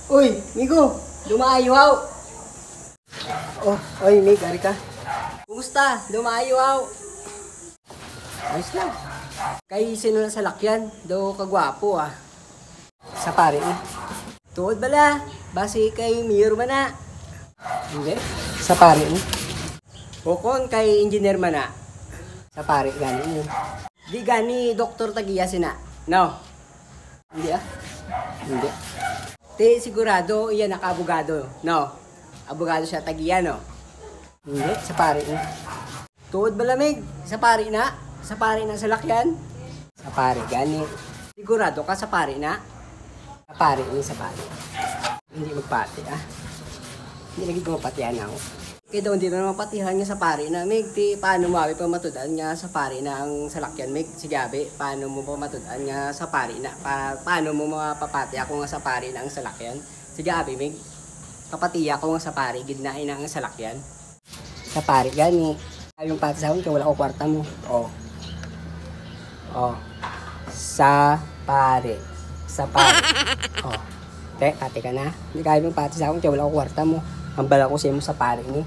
Uy, Migo, lumaayaw. Oh, oy, Mig, ari ka. Kumusta? Lumaayaw. Ayos lang. Kay sino na sa lakyan, do kagwapo ah. Sa pare eh. Tuod bala, basi kay mayor man na. Hindi, sa pare eh. Bukon kay engineer man na. Sa pare gani yun. Di gani doktor tagiya sina. No. Hindi ah. Hindi. Te sigurado iyan naka-abogado. No. Abogado siya tagiya no. Hindi, sa pare eh. Tuod balamig, sa pare na. Sa pare na sa lakyan. Sa pare gani. Sigurado ka sa pare na. Sa pare ni sa pare. Hindi magpati ah. Hindi lagi ko mapatihan ako. Kaya daw hindi na mapatihan niya sa pare na, Mig. Ti, paano mo pa matudaan nga sa pare na ang salakyan, Mig? Si Gabi, paano mo pa matudaan nga sa pare na? Paano mo mapapati ako nga sa pare na ang salakyan? Si Gabi, Mig. Kapatiya ko nga sa pare, gidnain na ang salakyan. Sa pare, gani. Yung pati sa akin, kaya wala ko kwarta mo. Oh. Oh. Sa pare. Sa pare. Oh. Te, pati ka na. Hindi kaya yung pati sa akin, kaya wala ko kwarta mo. Hambal ako sa iyo sa pare ni.